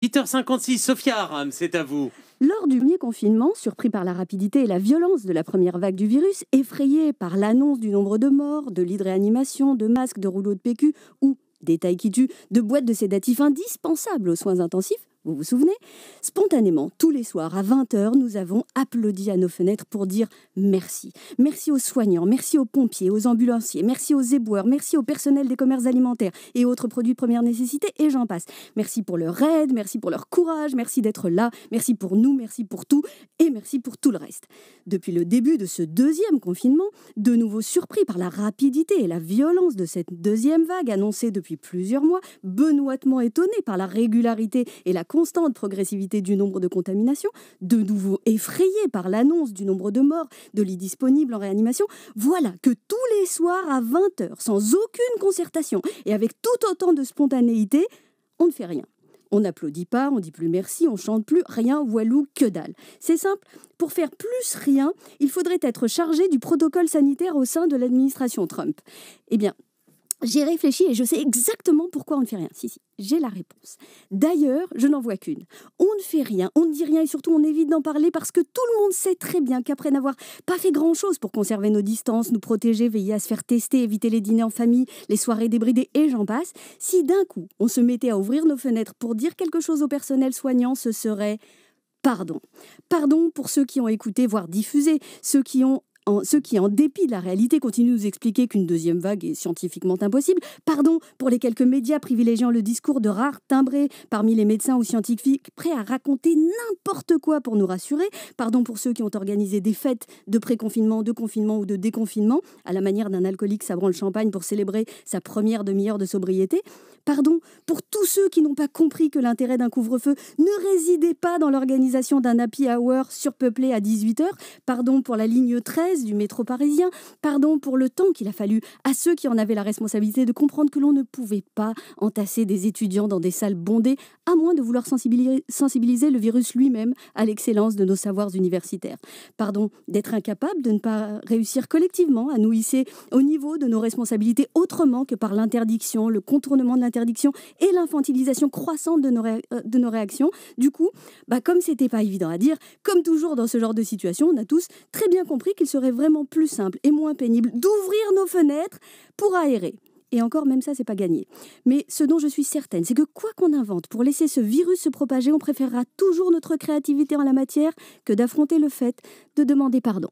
8h56, Sophia Aram, c'est à vous. Lors du premier confinement, surpris par la rapidité et la violence de la première vague du virus, effrayé par l'annonce du nombre de morts, de lits de réanimation, de masques, de rouleaux de PQ ou, détail qui tue, de boîtes de sédatifs indispensables aux soins intensifs, vous vous souvenez? Spontanément, tous les soirs à 20h, nous avons applaudi à nos fenêtres pour dire merci. Merci aux soignants, merci aux pompiers, aux ambulanciers, merci aux éboueurs, merci au personnel des commerces alimentaires et autres produits de première nécessité, et j'en passe. Merci pour leur aide, merci pour leur courage, merci d'être là, merci pour nous, merci pour tout, et merci pour tout le reste. Depuis le début de ce deuxième confinement, de nouveau surpris par la rapidité et la violence de cette deuxième vague annoncée depuis plusieurs mois, benoîtement étonné par la régularité et la constante progressivité du nombre de contaminations, de nouveau effrayé par l'annonce du nombre de morts, de lits disponibles en réanimation, voilà que tous les soirs à 20h, sans aucune concertation et avec tout autant de spontanéité, on ne fait rien. On n'applaudit pas, on dit plus merci, on chante plus, rien, walou, que dalle. C'est simple, pour faire plus rien, il faudrait être chargé du protocole sanitaire au sein de l'administration Trump. Eh bien, j'ai réfléchi et je sais exactement pourquoi on ne fait rien. Si, j'ai la réponse. D'ailleurs, je n'en vois qu'une. On ne fait rien, on ne dit rien et surtout on évite d'en parler parce que tout le monde sait très bien qu'après n'avoir pas fait grand-chose pour conserver nos distances, nous protéger, veiller à se faire tester, éviter les dîners en famille, les soirées débridées et j'en passe, si d'un coup on se mettait à ouvrir nos fenêtres pour dire quelque chose au personnel soignant, ce serait pardon. Pardon pour ceux qui ont écouté, voire diffusé, ceux qui, en dépit de la réalité, continuent de nous expliquer qu'une deuxième vague est scientifiquement impossible. Pardon pour les quelques médias privilégiant le discours de rares timbrés parmi les médecins ou scientifiques prêts à raconter n'importe quoi pour nous rassurer. Pardon pour ceux qui ont organisé des fêtes de pré-confinement, de confinement ou de déconfinement, à la manière d'un alcoolique sabrant le champagne pour célébrer sa première demi-heure de sobriété. Pardon pour tous ceux qui n'ont pas compris que l'intérêt d'un couvre-feu ne résidait pas dans l'organisation d'un happy hour surpeuplé à 18h. Pardon pour la ligne 13 du métro parisien. Pardon pour le temps qu'il a fallu à ceux qui en avaient la responsabilité de comprendre que l'on ne pouvait pas entasser des étudiants dans des salles bondées, à moins de vouloir sensibiliser le virus lui-même à l'excellence de nos savoirs universitaires. Pardon d'être incapable de ne pas réussir collectivement à nous hisser au niveau de nos responsabilités autrement que par l'interdiction, le contournement de l'interdiction et l'infantilisation croissante de nos réactions. Du coup, comme c'était pas évident à dire, comme toujours dans ce genre de situation, on a tous très bien compris qu'il serait vraiment plus simple et moins pénible d'ouvrir nos fenêtres pour aérer. Et encore, même ça, c'est pas gagné. Mais ce dont je suis certaine, c'est que quoi qu'on invente pour laisser ce virus se propager, on préférera toujours notre créativité en la matière que d'affronter le fait de demander pardon.